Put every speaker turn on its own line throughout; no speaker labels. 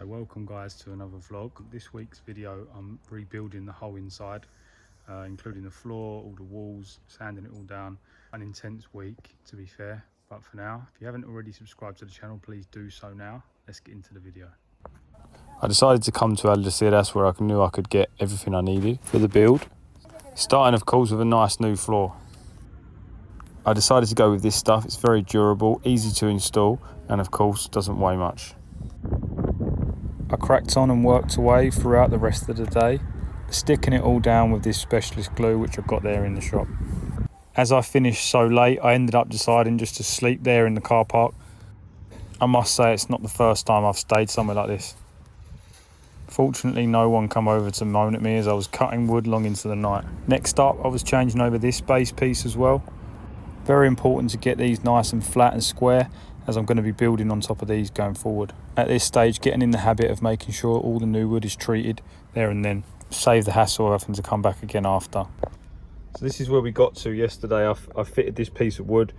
Welcome guys to another vlog. This week's video I'm rebuilding the whole inside, including the floor, all the walls, sanding it all down. An intense week to be fair, but for now, if you haven't already subscribed to the channel, please do so now. Let's get into the video. I decided to come to Algeciras where I knew I could get everything I needed for the build. Starting of course with a nice new floor. I decided to go with this stuff. It's very durable, easy to install, and of course doesn't weigh much. I cracked on and worked away throughout the rest of the day, sticking it all down with this specialist glue which I got there in the shop. As I finished so late, I ended up deciding just to sleep there in the car park. I must say it's not the first time I've stayed somewhere like this. Fortunately, no one come over to moan at me as I was cutting wood long into the night. Next up, I was changing over this base piece as well. Very important to get these nice and flat and square, as I'm going to be building on top of these going forward. At this stage, getting in the habit of making sure all the new wood is treated there and then. Save the hassle of having to come back again after. So this is where we got to yesterday. I fitted this piece of wood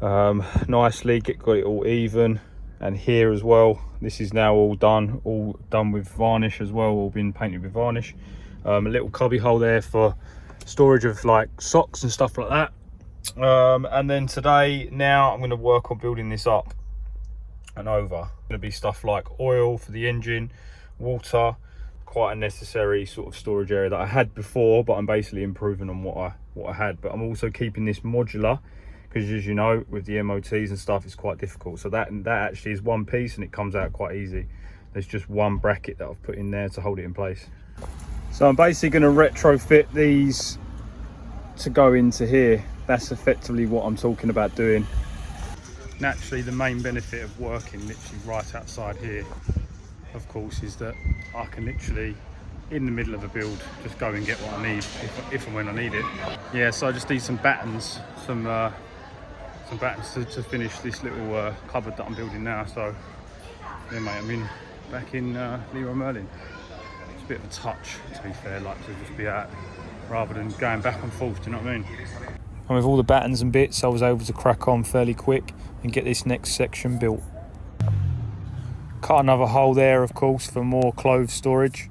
nicely, got it all even. And here as well, this is now all done with varnish as well, all been painted with varnish. A little cubby hole there for storage of like socks and stuff like that. And then today, now I'm going to work on building this up and over. Going to be stuff like oil for the engine, water, quite a necessary sort of storage area that I had before, but I'm basically improving on what I had. But I'm also keeping this modular because, as you know, with the MOTs and stuff, it's quite difficult. So that actually is one piece and it comes out quite easy. There's just one bracket that I've put in there to hold it in place. So I'm basically going to retrofit these to go into here. That's effectively what I'm talking about doing. Naturally, the main benefit of working literally right outside here, of course, is that I can literally, in the middle of a build, just go and get what I need if and when I need it. Yeah, so I just need some battens, some battens to finish this little cupboard that I'm building now. So, yeah, mate, I'm back in Leroy Merlin. It's a bit of a touch, to be fair, like to just be out rather than going back and forth. Do you know what I mean? And with all the battens and bits, I was able to crack on fairly quick and get this next section built. Cut another hole there, of course, for more clothes storage.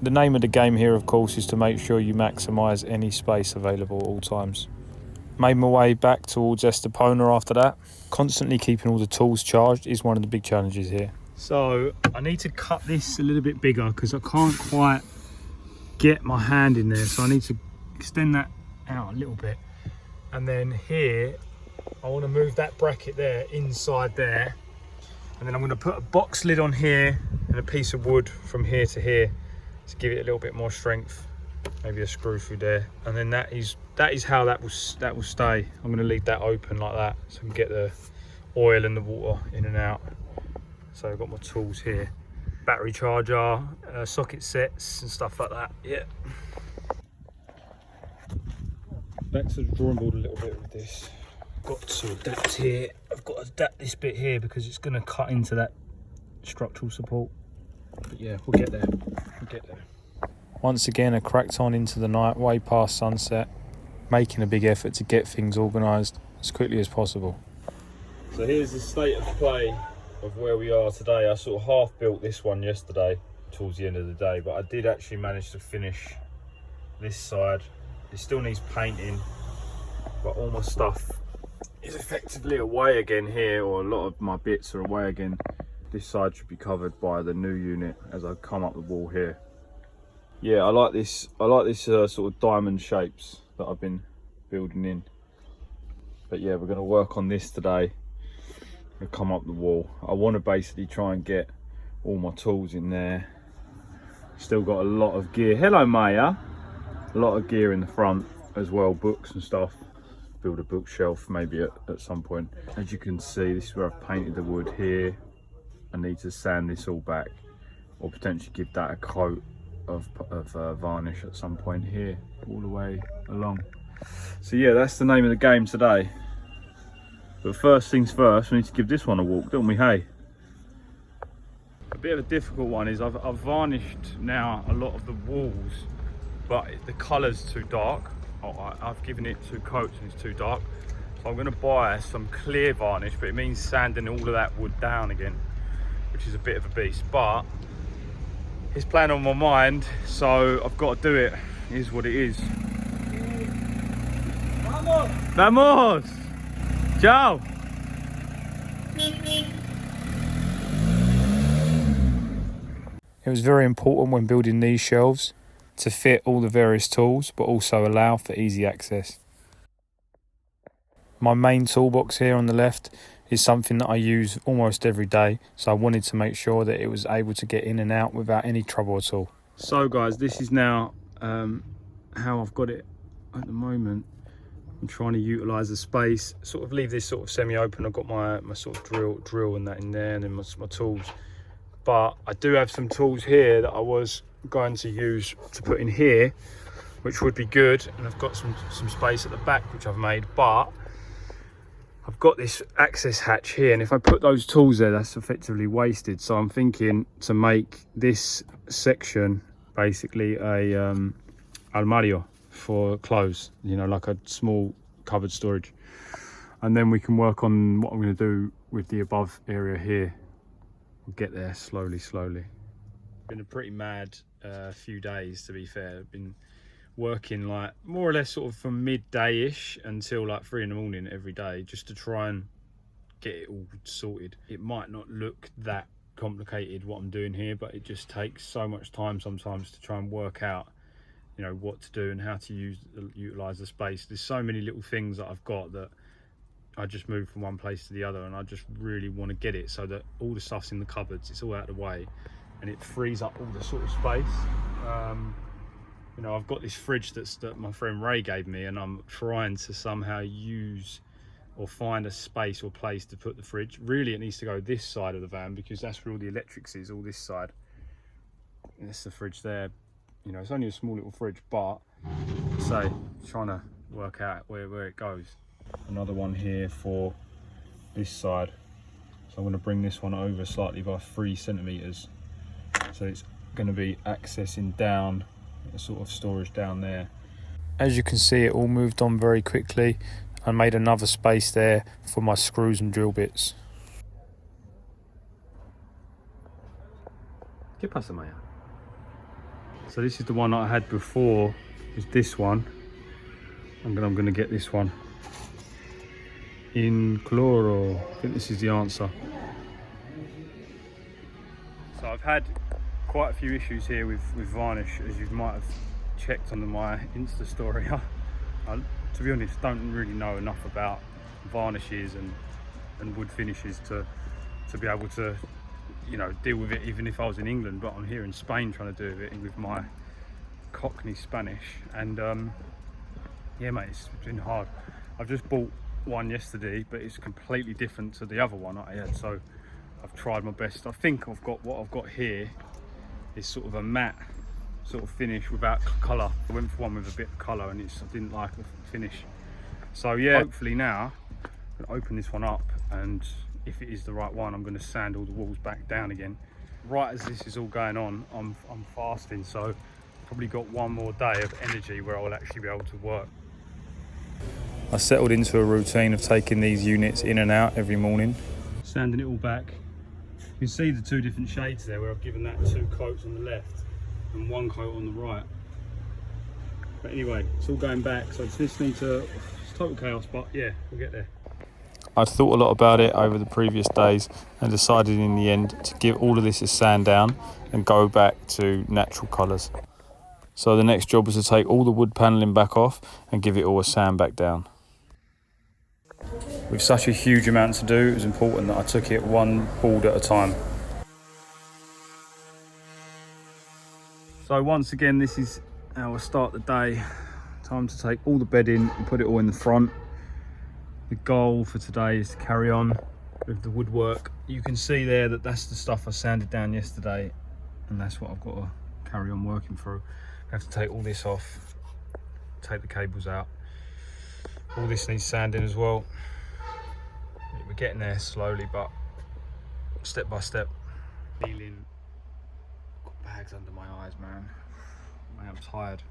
The name of the game here, of course, is to make sure you maximise any space available at all times. Made my way back towards Estepona after that. Constantly keeping all the tools charged is one of the big challenges here. So I need to cut this a little bit bigger because I can't quite get my hand in there. So I need to extend that out a little bit, and then here I want to move that bracket there inside there, and then I'm going to put a box lid on here and a piece of wood from here to here to give it a little bit more strength, maybe a screw through there, and then that is how that will stay. I'm going to leave that open like that so I can get the oil and the water in and out. So I've got my tools here, battery charger, socket sets and stuff like that. Yeah, back to the drawing board a little bit with this. Got to adapt here. I've got to adapt this bit here because it's going to cut into that structural support. But yeah, we'll get there. Once again, I cracked on into the night, way past sunset, making a big effort to get things organised as quickly as possible. So here's the state of play of where we are today. I sort of half built this one yesterday towards the end of the day, but I did actually manage to finish this side. It still needs painting, but all my stuff is effectively away again here, or a lot of my bits are away again. This side should be covered by the new unit as I come up the wall here. Yeah, I like this sort of diamond shapes that I've been building in. But yeah, we're going to work on this today and come up the wall. I want to basically try and get all my tools in there. Still got a lot of gear. Hello, Maya. A lot of gear in the front as well, books and stuff. Build a bookshelf maybe at some point. As you can see, this is where I've painted the wood here. I need to sand this all back, or potentially give that a coat of varnish at some point here, all the way along. So yeah, that's the name of the game today. But first things first, we need to give this one a walk, don't we, hey? A bit of a difficult one is I've varnished now a lot of the walls, but the colour's too dark. I've given it 2 coats and it's too dark. So I'm going to buy some clear varnish, but it means sanding all of that wood down again. which is a bit of a beast, but it's playing on my mind, so I've got to do it. It is what it is. Vamos! Vamos! Ciao! It was very important when building these shelves to fit all the various tools, but also allow for easy access. My main toolbox here on the left is something that I use almost every day, so I wanted to make sure that it was able to get in and out without any trouble at all. So guys, this is now how I've got it at the moment. I'm trying to utilise the space, sort of leave this sort of semi-open. I've got my sort of drill and that in there, and then my tools. But I do have some tools here that I was going to use to put in here, which would be good. And I've got some space at the back, which I've made, but I've got this access hatch here, and if I put those tools there, that's effectively wasted. So I'm thinking to make this section basically a armario for clothes, you know, like a small cupboard storage. And then we can work on what I'm going to do with the above area here. We'll get there slowly. Been a pretty mad few days, to be fair. I've been working like more or less sort of from midday-ish until like 3 in the morning every day, just to try and get it all sorted. It might not look that complicated what I'm doing here, but it just takes so much time sometimes to try and work out, you know, what to do and how to utilize the space. There's so many little things that I've got that I just move from one place to the other, and I just really want to get it so that all the stuff's in the cupboards, it's all out of the way, and it frees up all the sort of space. You know, I've got this fridge that my friend Ray gave me, and I'm trying to somehow use or find a space or place to put the fridge. Really, it needs to go this side of the van because that's where all the electrics is, all this side. And that's the fridge there. You know, it's only a small little fridge, but say, trying to work out where it goes. Another one here for this side. So I'm going to bring this one over slightly by 3 centimeters. So it's going to be accessing down, a sort of storage down there. As you can see, it all moved on very quickly. I made another space there for my screws and drill bits. ¿Qué pasa, Maya? So this is the one I had before, is this one. And then I'm going to get this one in chloro. I think this is the answer. So I've had quite a few issues here with Varnish, as you might have checked on my Insta story. I, to be honest, don't really know enough about varnishes and wood finishes to be able to, you know, deal with it even if I was in England, but I'm here in Spain trying to do it with my Cockney Spanish. And yeah mate, it's been hard. I've just bought one yesterday, but it's completely different to the other one I had, so I've tried my best. I think I've got what I've got here is sort of a matte sort of finish without colour. I went for one with a bit of colour and I didn't like the finish. So yeah, hopefully now I'm going to open this one up, and if it is the right one, I'm going to sand all the walls back down again. Right as this is all going on, I'm fasting, so probably got one more day of energy where I will actually be able to work. I settled into a routine of taking these units in and out every morning, sanding it all back. You can see the 2 different shades there, where I've given that 2 coats on the left and 1 coat on the right. But anyway, it's all going back, so I just need to, it's total chaos, but yeah, we'll get there. I'd thought a lot about it over the previous days and decided in the end to give all of this a sand down and go back to natural colours. So the next job was to take all the wood panelling back off and give it all a sand back down. With such a huge amount to do, it was important that I took it one board at a time. So once again, this is how I start the day. Time to take all the bedding and put it all in the front. The goal for today is to carry on with the woodwork. You can see there that that's the stuff I sanded down yesterday, and that's what I've got to carry on working through. I have to take all this off, take the cables out. All this needs sanding as well. We're getting there slowly, but step by step. Feeling, got bags under my eyes, man. I am tired.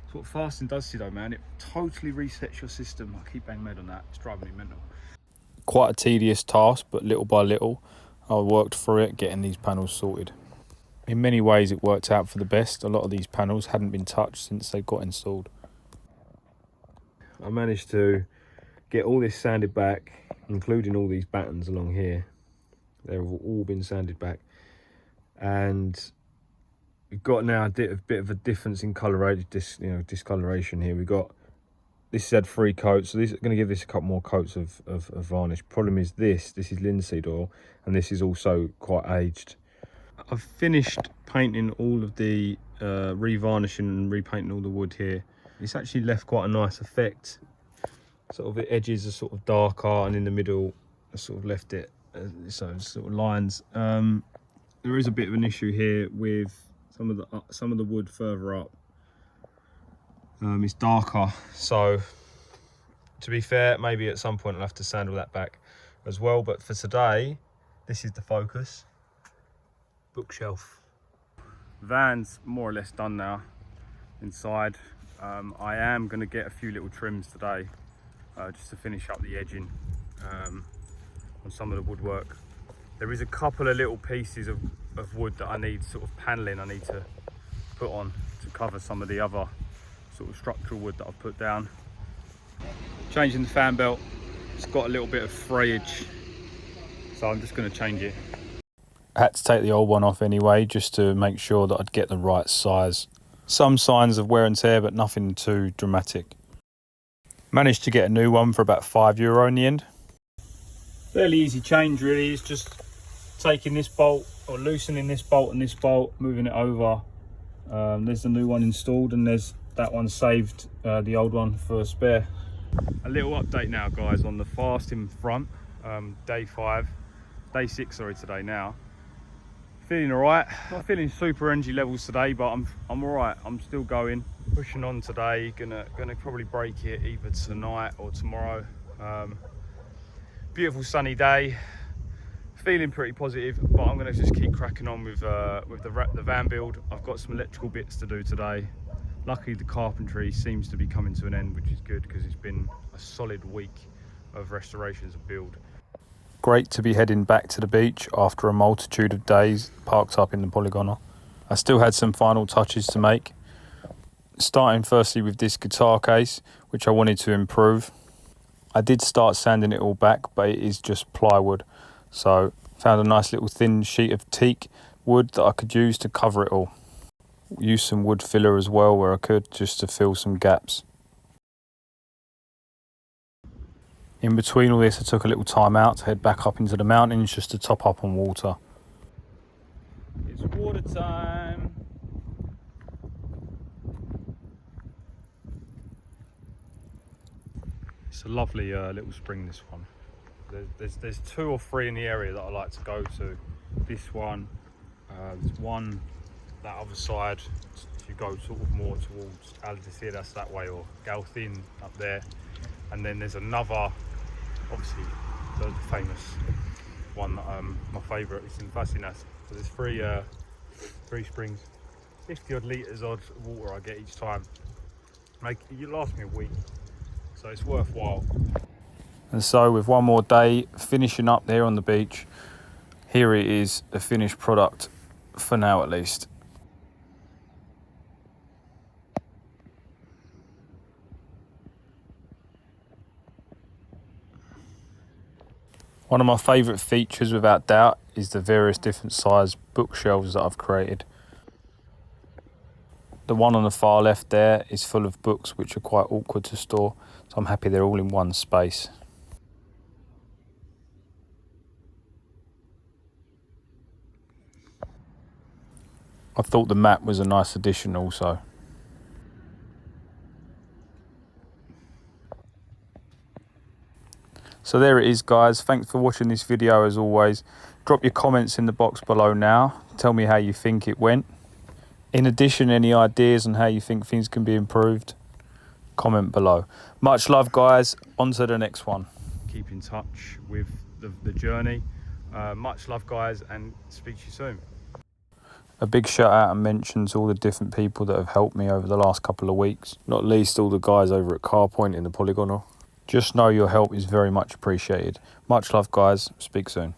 That's what fasting does to you though, man. It totally resets your system. I keep banging mad on that. It's driving me mental. Quite a tedious task, but little by little, I worked through it getting these panels sorted. In many ways it worked out for the best. A lot of these panels hadn't been touched since they got installed. I managed to get all this sanded back, including all these battens along here. They've all been sanded back, and we've got now a bit of a difference in discoloration here. This has had 3 coats, so this is going to give this a couple more coats of varnish. Problem is this is linseed oil, and this is also quite aged. I've finished painting all of the revarnishing and repainting all the wood here. It's actually left quite a nice effect. Sort of the edges are sort of darker, and in the middle I sort of left it so sort of lines. There is a bit of an issue here with some of the wood further up. It's darker, so to be fair, maybe at some point I'll have to sand all that back as well. But for today, this is the focus. Bookshelf. Van's more or less done now inside. I am going to get a few little trims today just to finish up the edging on some of the woodwork. There is a couple of little pieces of wood that I need sort of panelling I need to put on to cover some of the other sort of structural wood that I've put down. Changing the fan belt, it's got a little bit of frayage, so I'm just going to change it. I had to take the old one off anyway, just to make sure that I'd get the right size. Some signs of wear and tear, but nothing too dramatic. Managed to get a new one for about €5 in the end. Fairly easy change really, it's just taking this bolt or loosening this bolt and this bolt, moving it over. There's the new one installed, and there's that one saved, the old one for a spare. A little update now guys on the fasting front. Day 6 today now. Feeling all right. Not feeling super energy levels today, but I'm all right. I'm still going, pushing on today. Gonna probably break it either tonight or tomorrow. Beautiful sunny day. Feeling pretty positive, but I'm gonna just keep cracking on with the van build. I've got some electrical bits to do today. Luckily the carpentry seems to be coming to an end, which is good because it's been a solid week of restorations and build. Great to be heading back to the beach after a multitude of days parked up in the polygoner. I still had some final touches to make. Starting firstly with this guitar case, which I wanted to improve. I did start sanding it all back, but it is just plywood. So found a nice little thin sheet of teak wood that I could use to cover it all. Use some wood filler as well where I could, just to fill some gaps. In between all this, I took a little time out to head back up into the mountains just to top up on water. It's water time. It's a lovely little spring, this one. There's 2 or 3 in the area that I like to go to. This one, there's one that other side. If you go sort of more towards Algeciras that way, or Galthin up there, and then there's another, obviously the famous one that my favourite is in Fascinas. So there's 3 springs, 50 odd litres of water I get each time. It lasts me a week, so it's worthwhile. And so with one more day finishing up there on the beach, here it is, the finished product for now at least. One of my favourite features without doubt is the various different size bookshelves that I've created. The one on the far left there is full of books which are quite awkward to store, so I'm happy they're all in one space. I thought the mat was a nice addition also. So there it is guys, thanks for watching this video as always. Drop your comments in the box below now, tell me how you think it went. In addition, any ideas on how you think things can be improved, comment below. Much love guys, on to the next one. Keep in touch with the journey. Much love guys, and speak to you soon. A big shout out and mention to all the different people that have helped me over the last couple of weeks, not least all the guys over at Car Point in the Polygonal. Just know your help is very much appreciated. Much love guys, speak soon.